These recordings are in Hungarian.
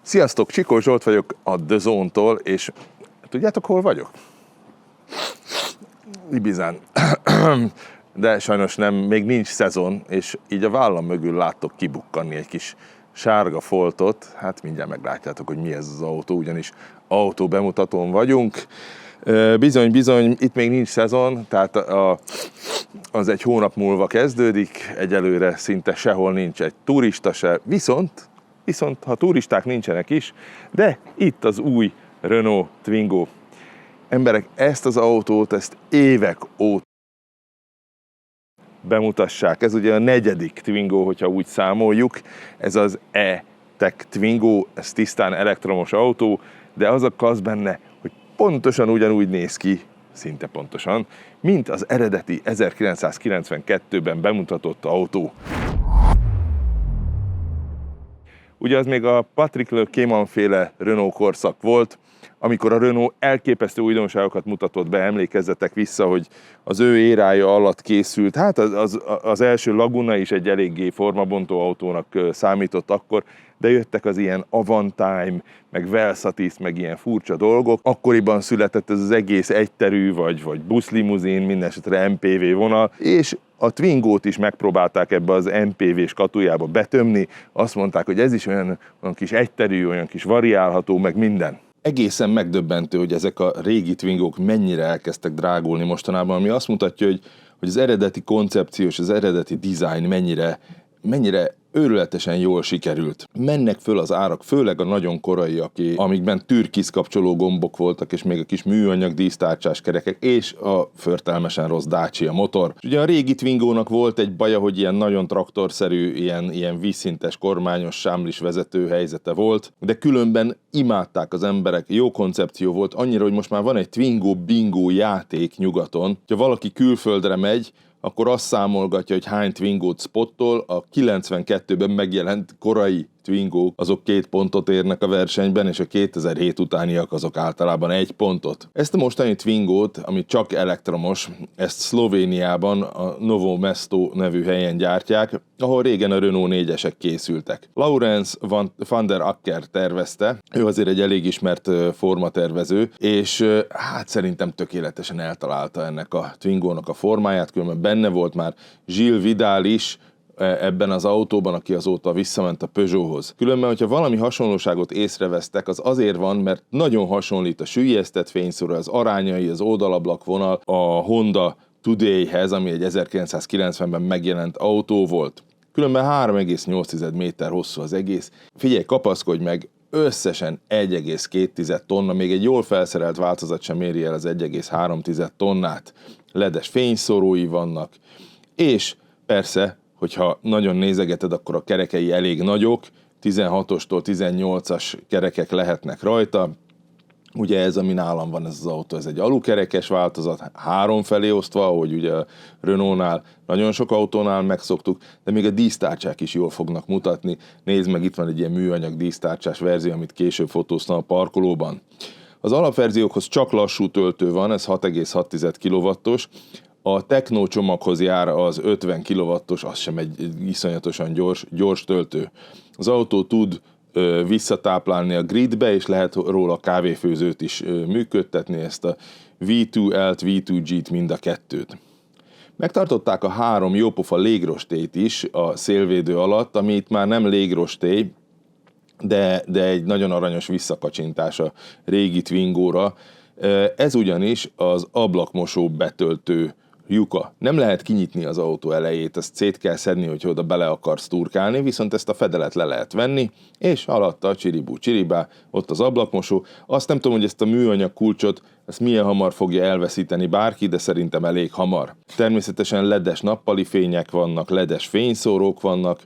Sziasztok, Csikó Zsolt vagyok a The Zone-tól, és tudjátok, hol vagyok? Ibizán. De sajnos nem, még nincs szezon, és így a vállam mögül láttok kibukkanni egy kis sárga foltot. Hát mindjárt meglátjátok, hogy mi ez az autó, ugyanis autó bemutatón vagyunk. Bizony, itt még nincs szezon, tehát az egy hónap múlva kezdődik, egyelőre szinte sehol nincs egy turista se, viszont ha turisták nincsenek is, de itt az új Renault Twingo. Emberek, ezt az autót, ezt évek óta bemutassák. Ez ugye a 4. Twingo, hogyha úgy számoljuk. Ez az E-Tech Twingo, ez tisztán elektromos autó, de az a kasz benne, hogy pontosan ugyanúgy néz ki, szinte pontosan, mint az eredeti 1992-ben bemutatott autó. Ugye az még a Patrick Le Cayman féle Renault korszak volt, amikor a Renault elképesztő újdonságokat mutatott be, emlékezzetek vissza, hogy az ő érája alatt készült. Hát az első Laguna is egy eléggé formabontó autónak számított akkor, de jöttek az ilyen Avantime, meg Versatiz, meg ilyen furcsa dolgok. Akkoriban született ez az egész egyterű, vagy buszlimuzin, mindenesetre MPV vonal, és a Twingót is megpróbálták ebbe az MPV-s katujába betömni. Azt mondták, hogy ez is olyan kis egyterű, olyan kis variálható, meg minden. Egészen megdöbbentő, hogy ezek a régi Twingók mennyire elkezdtek drágulni mostanában, ami azt mutatja, hogy az eredeti koncepció és az eredeti design mennyire őrületesen jól sikerült. Mennek föl az árak, főleg a nagyon koraiak, amikben türkisz kapcsoló gombok voltak, és még a kis műanyag dísztárcsás kerekek, és a förtelmesen rossz Dacia motor. És ugye a régi Twingónak volt egy baja, hogy ilyen nagyon traktorszerű, ilyen vízszintes, kormányos, sámlis vezető helyzete volt, de különben imádták az emberek, jó koncepció volt, annyira, hogy most már van egy Twingo bingo játék nyugaton. Ha valaki külföldre megy, akkor azt számolgatja, hogy hány Twingót spottol, a 92-ben megjelent korai Twingók, azok 2 pontot érnek a versenyben, és a 2007 utániak azok általában 1 pontot. Ezt a mostani Twingót, ami csak elektromos, ezt Szlovéniában a Novo Mesto nevű helyen gyártják, ahol régen a Renault 4-esek készültek. Laurens van der Acker tervezte, ő azért egy elég ismert formatervező, és hát szerintem tökéletesen eltalálta ennek a Twingónak a formáját, különben benne volt már Gilles Vidal is, ebben az autóban, aki azóta visszament a Peugeothoz. Különben, hogyha valami hasonlóságot észrevesztek, az azért van, mert nagyon hasonlít a süllyesztett fényszóró, az arányai, az oldalablakvonal a Honda Today-hez, ami egy 1990-ben megjelent autó volt. Különben 3,8 méter hosszú az egész. Figyelj, kapaszkodj meg, összesen 1,2 tonna, még egy jól felszerelt változat sem éri el az 1,3 tonnát. Ledes fényszórói vannak, és persze, hogyha nagyon nézegeted, akkor a kerekei elég nagyok, 16-ostól 18-as kerekek lehetnek rajta. Ugye ez, ami nálam van, ez az autó, ez egy alukerekes változat, 3 felé osztva, ahogy ugye a Renault-nál, nagyon sok autónál megszoktuk, de még a dísztárcsák is jól fognak mutatni. Nézd meg, itt van egy ilyen műanyag dísztárcsás verzió, amit később fotóztam a parkolóban. Az alapverziókhoz csak lassú töltő van, ez 6,6 kW-os, a Techno csomaghoz jár az 50 kW-os, az sem egy iszonyatosan gyors töltő. Az autó tud visszatáplálni a gridbe, és lehet róla kávéfőzőt is működtetni, ezt a V2L-t, V2G-t, mind a kettőt. Megtartották a 3 jópofa légrostélyt is a szélvédő alatt, ami itt már nem légrostély, de egy nagyon aranyos visszakacsintás a régi Twingóra. Ez ugyanis az ablakmosó betöltő lyuka. Nem lehet kinyitni az autó elejét, ezt szét kell szedni, hogy oda bele akarsz turkálni, viszont ezt a fedelet le lehet venni, és alatta csiribú csiribá, ott az ablakmosó. Azt nem tudom, hogy ezt a műanyag kulcsot, ezt milyen hamar fogja elveszíteni bárki, de szerintem elég hamar. Természetesen ledes nappali fények vannak, ledes fényszórók vannak,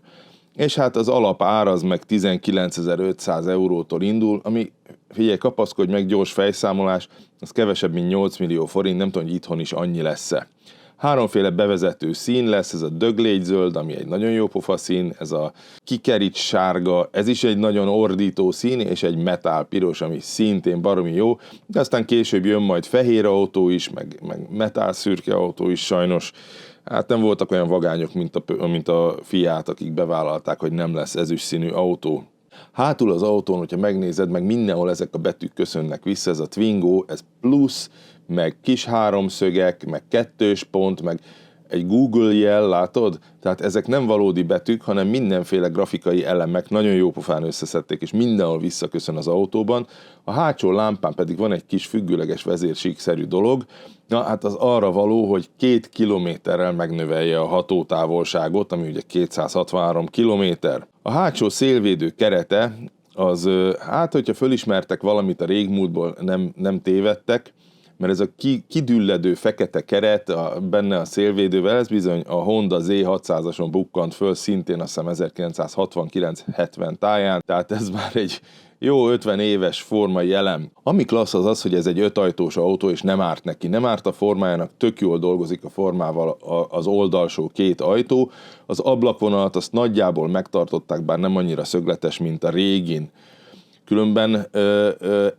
és hát az alapár az meg 19.500 eurótól indul, ami, figyelj, kapaszkodj meg, gyors fejszámolás, az kevesebb, mint 8 millió forint, nem tudom, hogy itthon is annyi lesz-e. 3 féle bevezető szín lesz, ez a döglégyzöld, ami egy nagyon jó pofa szín, ez a kikerics sárga, ez is egy nagyon ordító szín, és egy metál piros, ami szintén baromi jó, de aztán később jön majd fehér autó is, meg metál szürke autó is sajnos. Hát nem voltak olyan vagányok, mint a Fiat, akik bevállalták, hogy nem lesz ezüst színű autó. Hátul az autón, hogyha megnézed, meg mindenhol ezek a betűk köszönnek vissza, ez a Twingo, ez plusz, meg kis háromszögek, meg kettős pont, meg egy Google jel, látod? Tehát ezek nem valódi betűk, hanem mindenféle grafikai elemek nagyon jó pofán összeszedték, és mindenhol visszaköszön az autóban. A hátsó lámpán pedig van egy kis függőleges vezérsíkszerű dolog, na hát az arra való, hogy 2 kilométerrel megnövelje a hatótávolságot, ami ugye 263 kilométer. A hátsó szélvédő kerete, az, hát hogyha fölismertek valamit a régmúltból, nem tévedtek, mert ez a kidülledő fekete keret benne a szélvédővel, ez bizony a Honda Z600-ason bukkant föl, szintén azt hiszem 1969-70 táján, tehát ez már egy jó 50 éves formai elem. Ami klassz az az, hogy ez egy 5 ajtós autó, és nem árt neki. Nem árt a formájának, tök jól dolgozik a formával az oldalsó 2 ajtó. Az ablakvonalat azt nagyjából megtartották, bár nem annyira szögletes, mint a régin. Különben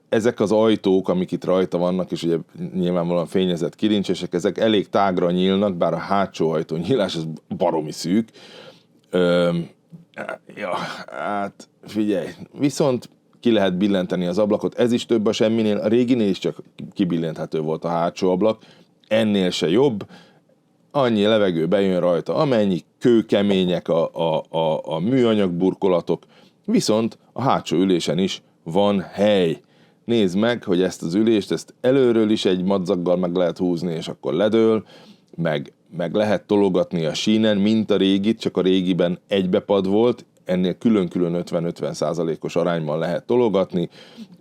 ezek az ajtók, amik itt rajta vannak, és ugye nyilvánvalóan fényezett kilincsesek, ezek elég tágra nyílnak, bár a hátsó ajtó nyílás az baromi szűk. Hát figyelj, viszont ki lehet billenteni az ablakot, ez is több a semminél, a réginél is csak kibillenthető volt a hátsó ablak, ennél se jobb, annyi levegő bejön rajta, amennyi, kőkemények a műanyag burkolatok, viszont a hátsó ülésen is van hely. Nézd meg, hogy ezt az ülést, ezt előről is egy madzaggal meg lehet húzni, és akkor ledől, meg lehet tologatni a sínen, mint a régit, csak a régiben egybepad volt, ennél külön-külön 50-50%-os arányban lehet tologatni.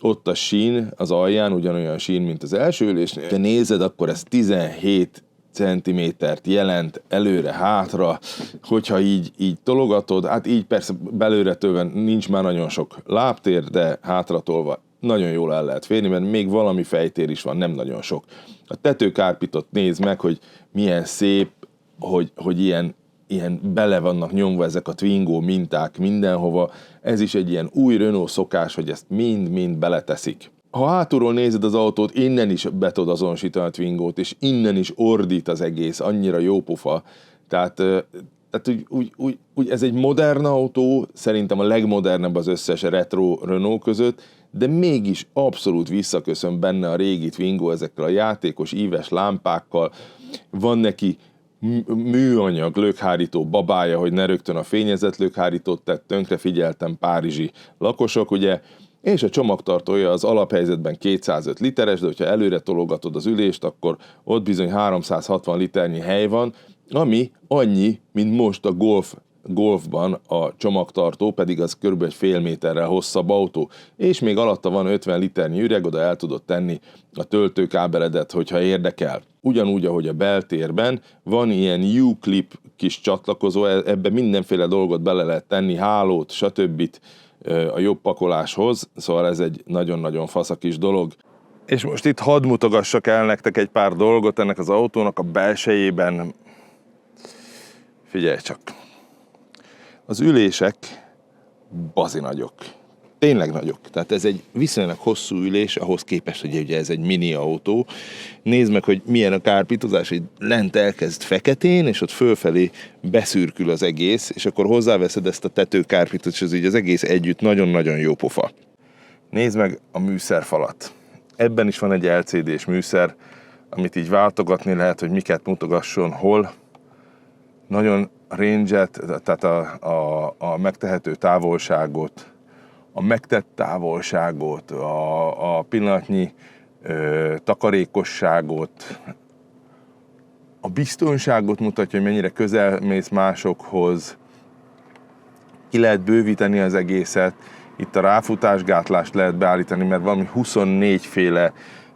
Ott a sín az alján ugyanolyan sín, mint az első ülésnél. Ha nézed, akkor ez 17 centimétert jelent előre-hátra, hogyha így tologatod, hát így persze belőretően nincs már nagyon sok lábtér, de hátratolva nagyon jól el lehet férni, mert még valami fejtér is van, nem nagyon sok. A tetőkárpitot nézd meg, hogy milyen szép, hogy ilyen bele vannak nyomva ezek a Twingo minták mindenhova. Ez is egy ilyen új Renault szokás, hogy ezt mind-mind beleteszik. Ha hátulról nézed az autót, innen is be tudod azonosítani a Twingót, és innen is ordít az egész, annyira jó pofa. Tehát úgy ez egy modern autó, szerintem a legmodernebb az összes retro Renault között, de mégis abszolút visszaköszön benne a régi Twingo ezekkel a játékos íves lámpákkal. Van neki műanyag lökhárító babája, hogy ne rögtön a fényezett lökhárítót tett tönkre, figyeltem párizsi lakosok, ugye, és a csomagtartója az alaphelyzetben 205 literes, de hogyha előre tologatod az ülést, akkor ott bizony 360 liternyi hely van, ami annyi, mint most a Golfban a csomagtartó, pedig az kb. Egy fél méterrel hosszabb autó, és még alatta van 50 liternyi üreg, oda el tudod tenni a töltőkábeledet, hogyha érdekel. Ugyanúgy, ahogy a beltérben van ilyen U-clip kis csatlakozó, ebbe mindenféle dolgot bele lehet tenni, hálót, stb. A jobb pakoláshoz, szóval ez egy nagyon-nagyon fasz a kis dolog. És most itt hadd mutogassak el nektek egy pár dolgot ennek az autónak a belsejében. Figyelj csak! Az ülések bazi nagyok. Tényleg nagyok. Tehát ez egy viszonylag hosszú ülés, ahhoz képest, hogy ugye ez egy mini autó. Nézd meg, hogy milyen a kárpitozás, hogy lent elkezd feketén, és ott fölfelé beszürkül az egész, és akkor hozzáveszed ezt a tetőkárpitot, és ez így az egész együtt nagyon-nagyon jó pofa. Nézd meg a műszerfalat. Ebben is van egy LCD-s műszer, amit így váltogatni lehet, hogy miket mutogasson, hol. Nagyon range-et, tehát a megtehető távolságot, a megtett távolságot, a pillanatnyi takarékosságot, a biztonságot mutatja, hogy mennyire közel mész másokhoz, ki lehet bővíteni az egészet, itt a ráfutásgátlást lehet beállítani, mert valami 24 féle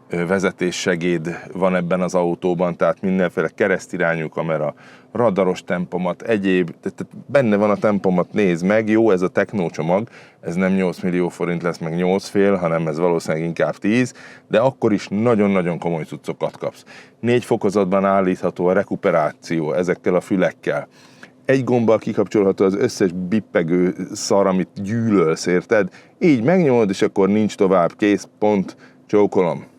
vezetéssegéd van ebben az autóban, tehát mindenféle keresztirányú kamera, radaros tempomat, egyéb, tehát benne van a tempomat, nézd meg, jó, ez a Techno csomag, ez nem 8 millió forint lesz, meg 8,5, hanem ez valószínűleg inkább 10, de akkor is nagyon-nagyon komoly cuccokat kapsz. 4 fokozatban állítható a rekuperáció ezekkel a fülekkel. Egy gombbal kikapcsolható az összes bippegő szar, amit gyűlölsz, érted? Így megnyomod, és akkor nincs tovább, kész, pont, csókolom.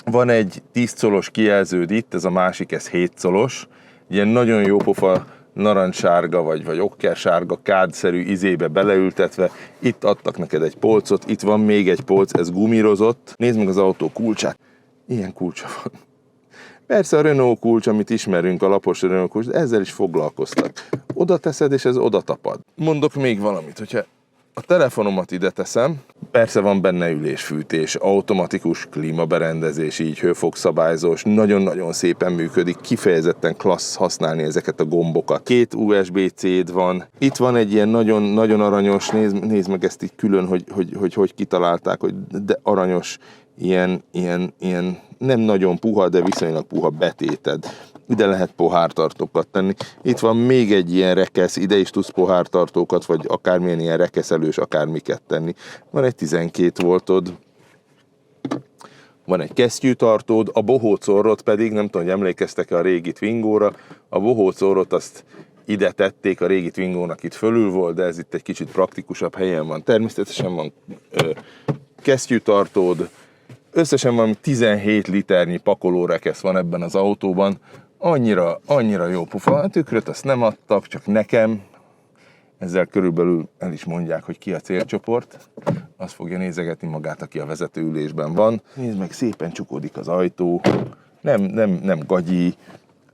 Van egy 10 colos kijelződ itt, ez a másik, ez 7 colos. Ilyen nagyon jó pofa narancssárga vagy okkersárga kádszerű izébe beleültetve. Itt adtak neked egy polcot, itt van még egy polc, ez gumírozott. Nézd meg az autó kulcsát. Ilyen kulcsa van. Persze a Renault kulcs, amit ismerünk, a lapos Renault kulcs, de ezzel is foglalkoztak. Oda teszed, és ez oda tapad. Mondok még valamit, hogyha a telefonomat ide teszem, persze van benne ülésfűtés, automatikus klímaberendezés, így hőfok-szabályzós, nagyon-nagyon szépen működik, kifejezetten klassz használni ezeket a gombokat. 2 USB-C-d van, itt van egy ilyen nagyon aranyos, nézd meg ezt így külön, hogy kitalálták, hogy de aranyos, ilyen nem nagyon puha, de viszonylag puha betéted. Ide lehet pohártartókat tenni. Itt van még egy ilyen rekesz, ide is tudsz pohártartókat, vagy akármilyen ilyen rekeszelős akármiket tenni. Van egy 12 voltod, van egy kesztyűtartód, a bohócorrot pedig, nem tudom, hogy emlékeztek-e a régi Twingóra, a bohócorrot azt ide tették, a régi Twingónak itt fölül volt, de ez itt egy kicsit praktikusabb helyen van. Természetesen van kesztyűtartód, összesen van 17 liternyi pakolórekesz van ebben az autóban, annyira jó pufa. A tükröt azt nem adtak, csak nekem. Ezzel körülbelül el is mondják, hogy ki a célcsoport. Azt fogja nézegetni magát, aki a vezetőülésben van. Nézd meg, szépen csukódik az ajtó. Nem gagyi.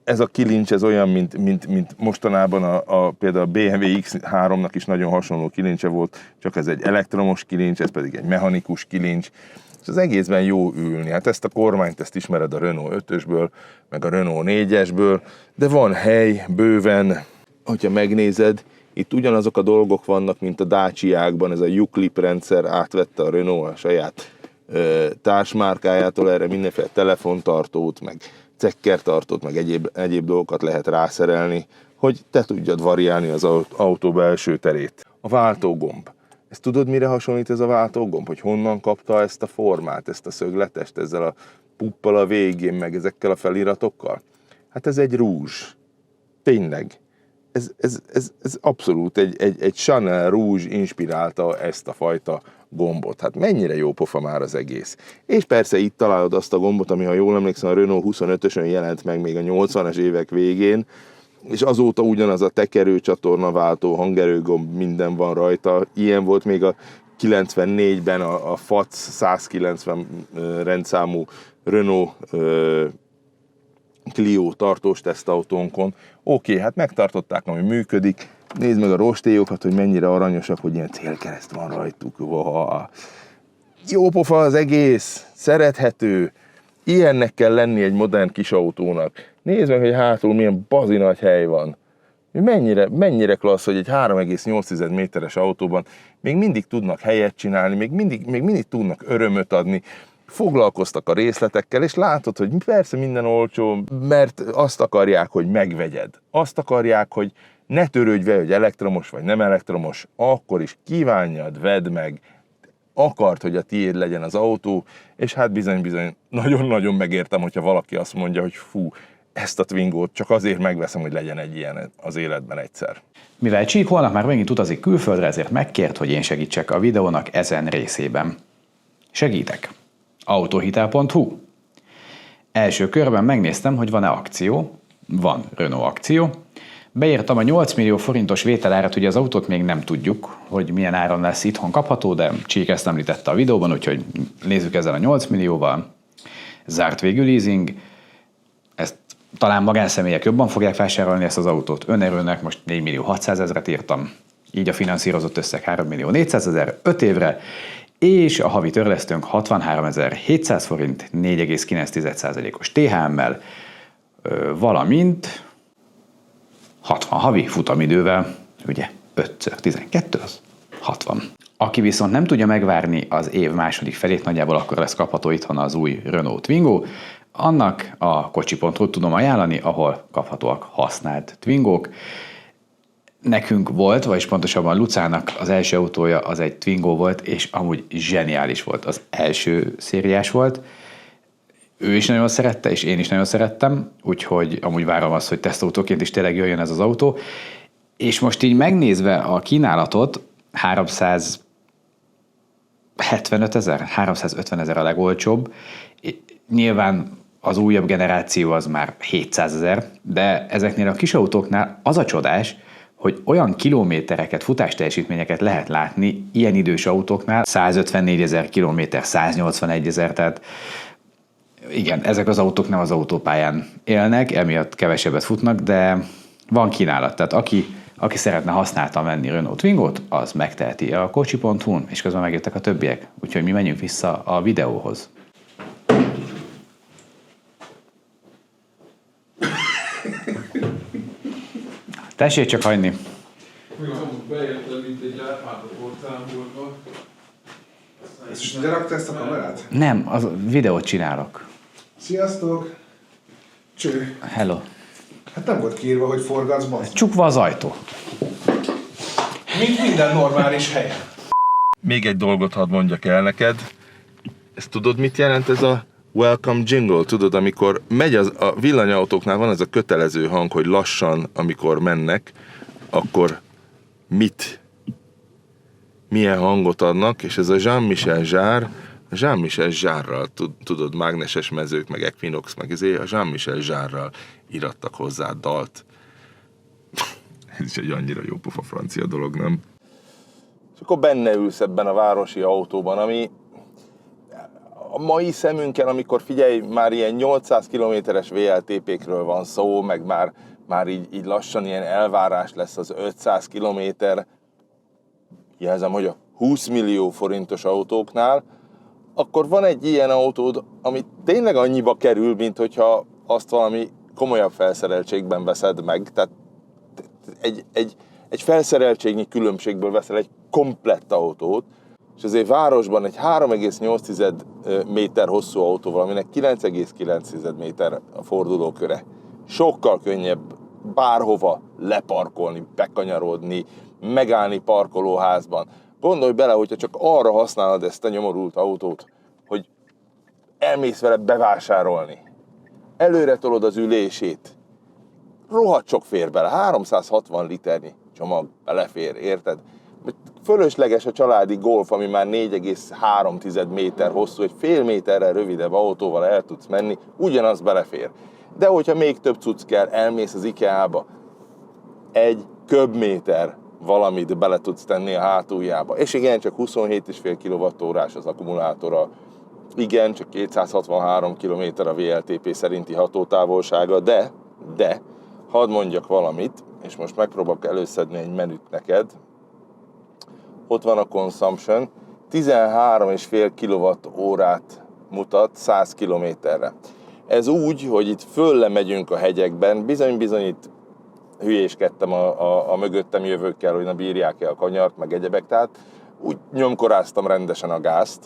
Ez a kilincs, ez olyan, mint mostanában például a BMW X3-nak is nagyon hasonló kilincse volt, csak ez egy elektromos kilincs, ez pedig egy mechanikus kilincs. És az egészben jó ülni. Hát ezt a kormányt, ezt ismered a Renault 5-ösből, meg a Renault 4-esből, de van hely, bőven, hogyha megnézed, itt ugyanazok a dolgok vannak, mint a Dacia-kban, ez a U-clip rendszer átvette a Renault a saját társmárkájától, erre mindenféle telefontartót, meg cekkertartót, meg egyéb dolgokat lehet rászerelni, hogy te tudjad variálni az autó belső terét. A váltógomb. Ezt tudod, mire hasonlít ez a váltógomb? Hogy honnan kapta ezt a formát, ezt a szögletest, ezzel a puppal a végén, meg ezekkel a feliratokkal? Hát ez egy rúzs. Tényleg. Ez abszolút egy Chanel rúzs inspirálta ezt a fajta gombot. Hát mennyire jó pofa már az egész. És persze itt találod azt a gombot, ami, ha jól emlékszem, a Renault 25-ösön jelent meg még a 80-as évek végén, és azóta ugyanaz a tekerő, csatornaváltó, hangerőgomb, minden van rajta. Ilyen volt még a 94-ben a FAC 190 rendszámú Renault Clio tartós tesztautónkon. Oké, hát megtartották, ami működik. Nézd meg a rostélyokat, hogy mennyire aranyosak, hogy ilyen célkereszt van rajtuk. Jó pofa az egész, szerethető. Ilyennek kell lenni egy modern kis autónak. Nézd meg, hogy hátul milyen bazi nagy hely van. Mennyire klassz, hogy egy 3,8 méteres autóban még mindig tudnak helyet csinálni, még mindig tudnak örömöt adni. Foglalkoztak a részletekkel, és látod, hogy persze minden olcsó, mert azt akarják, hogy megvegyed. Azt akarják, hogy ne törődj vele, hogy elektromos vagy nem elektromos, akkor is kívánjad, vedd meg, akart, hogy a tiéd legyen az autó, és hát bizony nagyon-nagyon megértem, hogyha valaki azt mondja, hogy fú, ezt a Twingót csak azért megveszem, hogy legyen egy ilyen az életben egyszer. Mivel Csík holnap már megint utazik külföldre, ezért megkért, hogy én segítsek a videónak ezen részében. Segítek! Autohitel.hu. Első körben megnéztem, hogy van-e akció. Van Renault akció. Beírtam a 8 millió forintos vételárat, ugye az autót még nem tudjuk, hogy milyen áron lesz itthon kapható, de Csík ezt említette a videóban, úgyhogy nézzük ezzel a 8 millióval. Zárt végű leasing. Ezt talán magánszemélyek jobban fogják vásárolni ezt az autót. Önerőnek most 4 millió 600 000-et írtam. Így a finanszírozott összeg 3 millió 400 000 5 évre. És a havi törlesztőnk 63 700 forint 4,9%-os THM-mel, valamint 60 havi futamidővel, ugye 5x12 az 60. Aki viszont nem tudja megvárni az év második felét, nagyjából akkor lesz kapható itthon az új Renault Twingo, annak a kocsi.hu tudom ajánlani, ahol kaphatóak használt Twingók. Nekünk volt, vagyis pontosabban Lucának az első autója az egy Twingo volt, és amúgy zseniális volt. Az első szériás volt. Ő is nagyon szerette, és én is nagyon szerettem, úgyhogy amúgy várom azt, hogy tesztautóként is tényleg jöjjön ez az autó. És most így megnézve a kínálatot, 375 000, 350 000 a legolcsóbb. Nyilván az újabb generáció az már 700 000, de ezeknél a kis autóknál az a csodás, hogy olyan kilométereket, futásteljesítményeket lehet látni ilyen idős autóknál, 154 000 kilométer, 181 000, tehát igen, ezek az autók nem az autópályán élnek, emiatt kevesebbet futnak, de van kínálat. Tehát aki szeretne használtan venni Renault Twingo-t, az megteheti a kocsi.hu-n, és közben megjöttek a többiek. Úgyhogy mi menjünk vissza a videóhoz. Tessék csak hagyni. Beértem, mint egy gyártmátokországból. Ezt is ide raktál ezt a kamerát? Nem, az videót csinálok. Sziasztok! Cső! Hello. Hát nem volt kiírva, hogy forgatsz, bazd. Csukva az ajtó. Mint minden normális helyen. Még egy dolgot hadd mondjak el neked. Ezt tudod, mit jelent ez a welcome jingle? Tudod, amikor megy a villanyautóknál van ez a kötelező hang, hogy lassan, amikor mennek, akkor milyen hangot adnak, és ez a Jean-Michel Jarre-ral, tudod, mágneses mezők, meg Equinox, meg a Jean-Michel Jarre-ral irattak hozzá dalt. Ez is egy annyira jó pofa francia dolog, nem? És akkor benne ülsz ebben a városi autóban, ami a mai szemünkkel, amikor figyelj, már ilyen 800 kilométeres VLTP-kről van szó, meg már így lassan ilyen elvárás lesz az 500 kilométer, jelzem, hogy a 20 millió forintos autóknál, akkor van egy ilyen autód, ami tényleg annyiba kerül, mint hogyha azt valami komolyabb felszereltségben veszed meg. Tehát egy felszereltségnyi különbségből veszel egy komplett autót, és azért városban egy 3,8 méter hosszú autóval, aminek 9,9 méter a fordulóköre, sokkal könnyebb bárhova leparkolni, bekanyarodni, megállni parkolóházban. Gondolj bele, hogyha csak arra használod ezt a nyomorult autót, hogy elmész vele bevásárolni, előre tolod az ülését, rohadt sok fér bele, 360 liternyi csomag belefér, érted? Fölösleges a családi Golf, ami már 4,3 méter hosszú, egy fél méterrel rövidebb autóval el tudsz menni, ugyanaz belefér. De hogyha még több cucc kell, elmész az IKEA-ba, egy köbméter valamit bele tudsz tenni a hátuljába. És igen, csak 27,5 kWh az akkumulátora, igen, csak 263 km a VLTP szerinti hatótávolsága, de hadd mondjak valamit, és most megpróbálok előszedni egy menüt neked. Ott van a consumption, 13,5 kWh mutat 100 km-re. Ez úgy, hogy itt fölle megyünk a hegyekben, bizony itt hülyéskedtem a mögöttem jövőkkel, hogy ne bírják-e a kanyart, meg egyebek, tehát úgy nyomkoráztam rendesen a gázt.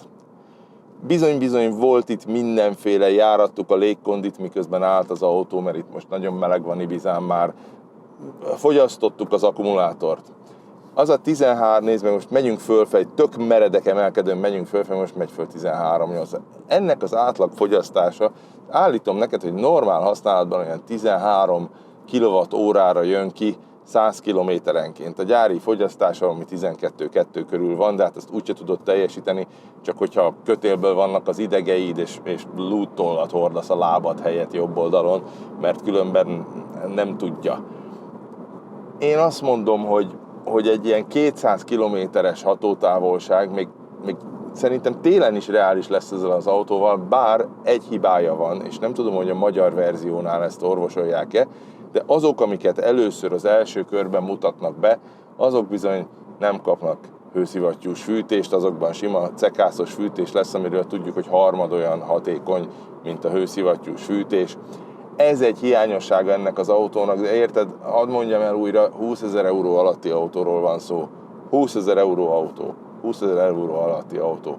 Bizony volt itt mindenféle, járattuk a légkondit, miközben állt az autó, mert itt most nagyon meleg van Ibizán már. Fogyasztottuk az akkumulátort. Az a 13, nézd meg, most megyünk fölfelé, tök meredek emelkedőn megyünk fölfelé, most megy föl 13,8. Ennek az átlag fogyasztása, állítom neked, hogy normál használatban olyan 13 kWh-ra jön ki 100 kilométerenként. A gyári fogyasztása, ami 12,2 körül van, de hát ezt úgyse tudod teljesíteni, csak hogyha kötélből vannak az idegeid, és lúttollat hordasz a lábad helyett jobb oldalon, mert különben nem tudja. Én azt mondom, hogy egy ilyen 200 kilométeres hatótávolság, még szerintem télen is reális lesz ezzel az autóval, bár egy hibája van, és nem tudom, hogy a magyar verziónál ezt orvosolják-e, de azok, amiket először az első körben mutatnak be, azok bizony nem kapnak hőszivattyús fűtést, azokban sima cekászos fűtés lesz, amiről tudjuk, hogy harmad olyan hatékony, mint a hőszivattyús fűtés. Ez egy hiányossága ennek az autónak, de érted, hadd mondjam el újra, 20 000 euró alatti autóról van szó. 20 000 euró autó. 20 000 euró alatti autó.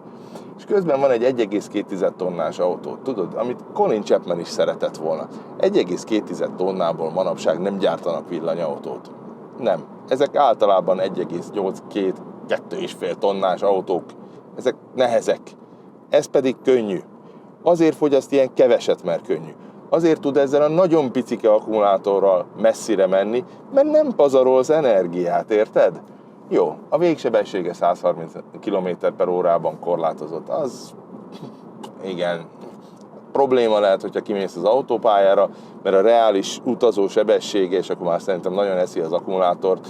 És közben van egy 1,2 tonnás autó, tudod, amit Colin Chapman is szeretett volna. 1,2 tonnából manapság nem gyártanak villanyautót. Nem. Ezek általában 1,8-2,5 tonnás autók. Ezek nehezek. Ez pedig könnyű. Azért fogyaszt ilyen keveset, mert könnyű. Azért tud ezzel a nagyon picike akkumulátorral messzire menni, mert nem pazarolsz energiát, érted? Jó, a végsebessége 130 km/h korlátozott, az igen, probléma lehet, hogyha kimész az autópályára, mert a reális utazó sebessége, és akkor már szerintem nagyon eszi az akkumulátort,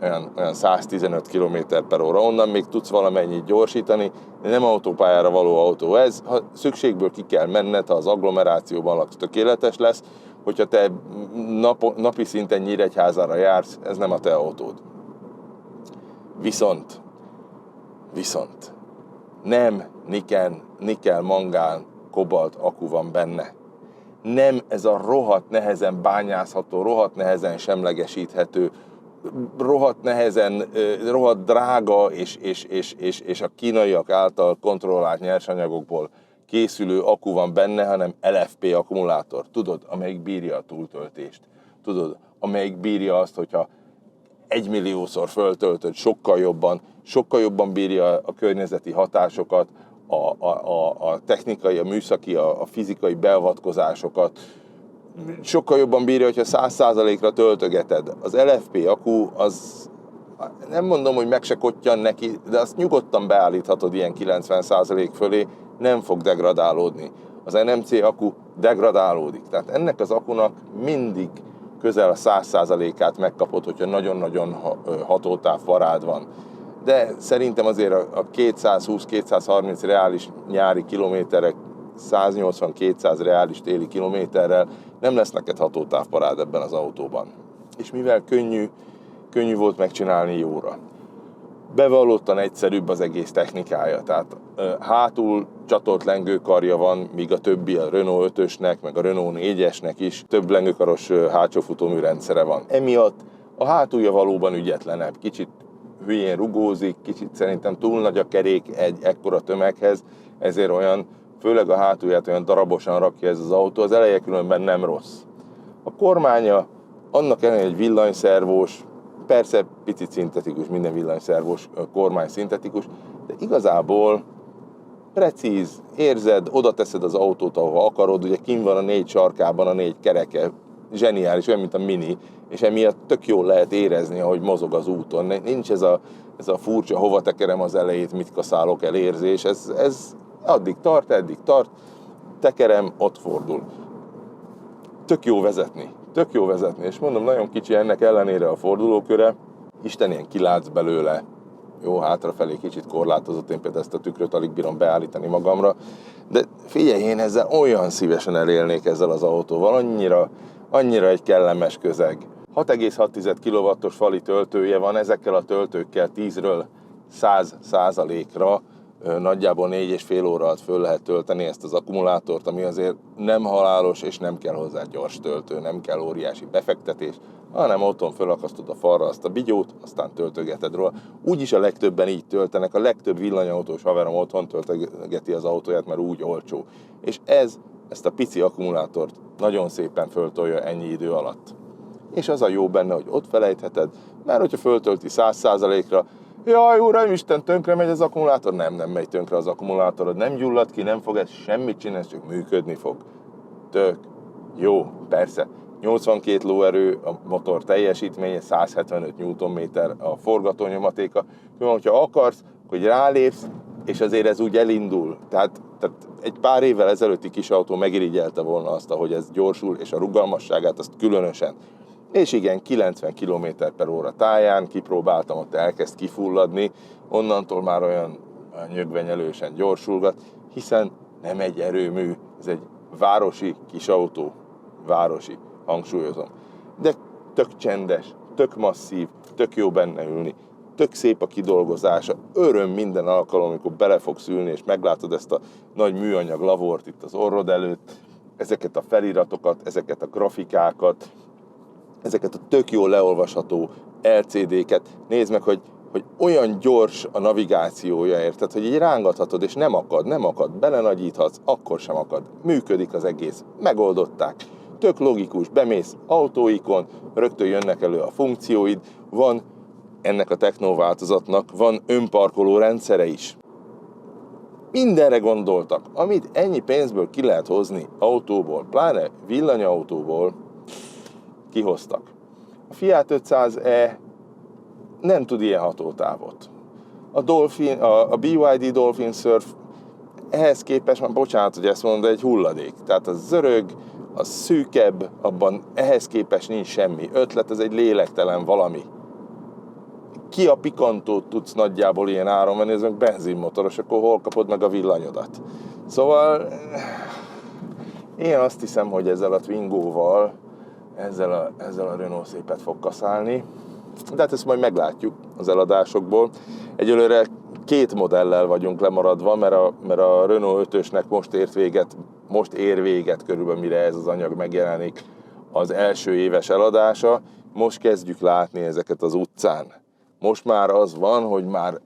olyan 115 km/h, onnan még tudsz valamennyit gyorsítani, de nem autópályára való autó ez. Ha szükségből ki kell menned, ha az agglomerációban laksz, tökéletes lesz, hogyha te napi szinten Nyíregyházára jársz, ez nem a te autód. Viszont nem nikel, mangán, kobalt akku van benne. Nem ez a rohadt nehezen bányászható, rohadt nehezen semlegesíthető, rohadt drága és a kínaiak által kontrollált nyersanyagokból készülő akku van benne, hanem LFP akkumulátor. Tudod, amelyik bírja a túltöltést. Tudod, amelyik bírja azt, hogyha 1 milliószor föltöltöd, sokkal jobban bírja a környezeti hatásokat, a technikai, a műszaki, a fizikai beavatkozásokat, sokkal jobban bírja, hogyha 100%-ra töltögeted. Az LFP akku, az nem mondom, hogy meg se kottyan neki, de azt nyugodtan beállíthatod ilyen 90% fölé, nem fog degradálódni. Az NMC akku degradálódik. Tehát ennek az akunak mindig közel a 100%-át megkapod, hogyha nagyon-nagyon hatótáv parád van. De szerintem azért a 220-230 reális nyári kilométerek 180-200 reális téli kilométerrel nem lesz neked hatótávparád ebben az autóban. És mivel könnyű volt megcsinálni jóra. Bevallottan egyszerűbb az egész technikája, tehát hátul csatolt lengőkarja van, míg a többi a Renault 5-ösnek, meg a Renault 4-esnek is több lengőkaros hátsó futómű rendszere van. Emiatt a hátulja valóban ügyetlenebb, kicsit hülyén rugózik, kicsit szerintem túl nagy a kerék egy ekkora tömeghez, ezért olyan, főleg a hátulját olyan darabosan rakja ez az autó, az eleje különben nem rossz. A kormánya annak ellenére egy villanyszervós, persze picit szintetikus, minden villanyszervós kormány szintetikus, de igazából precíz, érzed, oda teszed az autót, ahova akarod, ugye kint van a 4 sarkában a 4 kereke, zseniális, olyan, mint a Mini, és emiatt tök jól lehet érezni, ahogy mozog az úton. Nincs ez a furcsa, hova tekerem az elejét, mit kaszálok el érzés, ez addig tart, tekerem, ott fordul. Tök jó vezetni, és mondom, nagyon kicsi ennek ellenére a fordulóköre, Isten ilyen kilátsz belőle, jó, hátrafelé kicsit korlátozott, én például ezt a tükröt alig bírom beállítani magamra, de figyelj, én ezzel olyan szívesen elélnék ezzel az autóval, annyira egy kellemes közeg. 6,6 kW-os fali töltője van, ezekkel a töltőkkel 10-ről 100%-ra nagyjából 4,5 óra alatt föl lehet tölteni ezt az akkumulátort, ami azért nem halálos, és nem kell hozzá gyors töltő, nem kell óriási befektetés, hanem otthon fölakasztod a falra azt a bigyót, aztán töltögeted róla. Úgyis a legtöbben így töltenek, a legtöbb villanyautós haverom otthon töltögeti az autóját, mert úgy olcsó. És ezt a pici akkumulátort nagyon szépen föltolja ennyi idő alatt. És az a jó benne, hogy ott felejtheted, mert hogyha föltölti 100%-ra, jaj, Uraimisten, tönkre megy az akkumulátor? Nem megy tönkre az akkumulátorod, nem gyullad ki, nem fog ez semmit csinálni, csak működni fog. Tök jó, persze. 82 lóerő a motor teljesítménye, 175 Nm a forgatónyomatéka. Hogyha akarsz, hogy rálépsz, és azért ez úgy elindul. Tehát egy pár évvel ezelőtti kis autó megirigyelte volna azt, ahogy ez gyorsul, és a rugalmasságát azt különösen. És igen, 90 km/h táján kipróbáltam, ott elkezd kifulladni, onnantól már olyan nyögvenyelősen gyorsulgat, hiszen nem egy erőmű, ez egy városi kis autó, városi, hangsúlyozom. De tök csendes, tök masszív, tök jó benne ülni, tök szép a kidolgozása, öröm minden alkalom, amikor bele fogsz ülni, és meglátod ezt a nagy műanyag lavort itt az orrod előtt, ezeket a feliratokat, ezeket a grafikákat, ezeket a tök jól leolvasható LCD-ket. Nézd meg, hogy olyan gyors a navigációja, érted, hogy így rángathatod, és nem akad, belenagyíthatsz, akkor sem akad. Működik az egész, megoldották. Tök logikus, bemész, autóikon, rögtön jönnek elő a funkcióid, van ennek a techno változatnak, van önparkoló rendszere is. Mindenre gondoltak, amit ennyi pénzből ki lehet hozni autóból, pláne villanyautóból, kihoztak. A Fiat 500e nem tud ilyen hatótávot. A BYD Dolphin Surf ehhez képest, már bocsánat, hogy ezt mondom, de egy hulladék. Tehát az zörög, az szűkebb, abban ehhez képest nincs semmi ötlet, ez egy lélektelen valami. Ki a Picantót tudsz nagyjából ilyen áron venni, ez meg benzinmotoros, akkor hol kapod meg a villanyodat? Szóval én azt hiszem, hogy ezzel a Twingo-val, ezzel a Renault szépet fog kaszálni, de hát ezt majd meglátjuk az eladásokból. Egyelőre 2 modellel vagyunk lemaradva, mert a Renault 5-ösnek most ér véget körülbelül, mire ez az anyag megjelenik, az első éves eladása. Most kezdjük látni ezeket az utcán. Most már az van, hogy már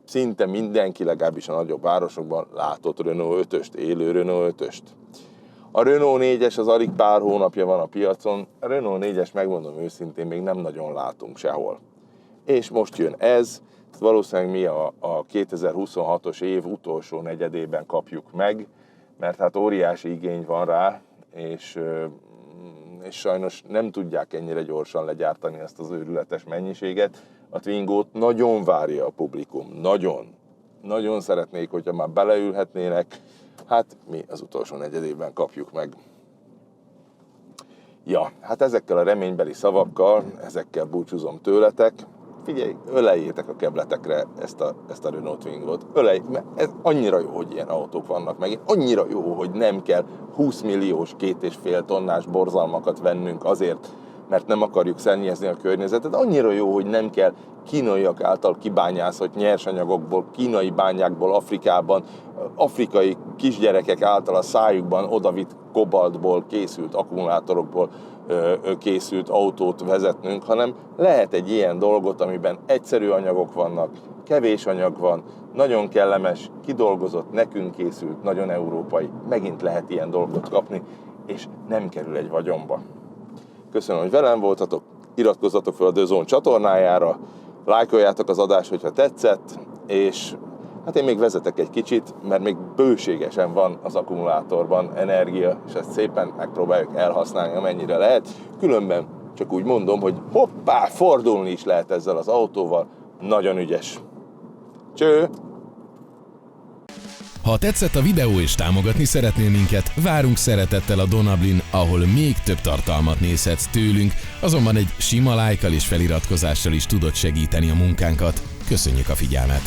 szinte mindenki, legalábbis a nagyobb városokban látott Renault 5-öst, élő Renault 5-öst. A Renault 4-es az alig pár hónapja van a piacon, a Renault 4-es, megmondom őszintén, még nem nagyon látunk sehol. És most jön ez, valószínűleg mi a 2026-os év utolsó negyedében kapjuk meg, mert hát óriási igény van rá, és sajnos nem tudják ennyire gyorsan legyártani ezt az őrületes mennyiséget. A Twingo-t nagyon várja a publikum, nagyon. Nagyon szeretnék, hogyha már beleülhetnének, hát mi az utolsó negyedében kapjuk meg. Ja, hát ezekkel a reménybeli szavakkal, ezekkel búcsúzom tőletek. Figyelj, öleljétek a kebletekre ezt a Renault Twingo-t. Mert ez annyira jó, hogy ilyen autók vannak meg. Annyira jó, hogy nem kell 20 milliós, 2,5 tonnás borzalmakat vennünk azért, mert nem akarjuk szennyezni a környezetet. Annyira jó, hogy nem kell kínaiak által kibányászott nyersanyagokból, kínai bányákból, Afrikában, afrikai kisgyerekek által a szájukban odavitt kobaltból készült akkumulátorokból készült autót vezetnünk, hanem lehet egy ilyen dolgot, amiben egyszerű anyagok vannak, kevés anyag van, nagyon kellemes, kidolgozott, nekünk készült, nagyon európai. Megint lehet ilyen dolgot kapni, és nem kerül egy vagyonba. Köszönöm, hogy velem voltatok, iratkozzatok fel a The Zone csatornájára, lájkoljátok az adást, hogyha tetszett, és hát én még vezetek egy kicsit, mert még bőségesen van az akkumulátorban energia, és ezt szépen megpróbáljuk elhasználni, amennyire lehet. Különben csak úgy mondom, hogy hoppá, fordulni is lehet ezzel az autóval, nagyon ügyes. Cső! Ha tetszett a videó és támogatni szeretnél minket, várunk szeretettel a Donablin, ahol még több tartalmat nézhetsz tőlünk, azonban egy sima lájkkal és feliratkozással is tudod segíteni a munkánkat. Köszönjük a figyelmet!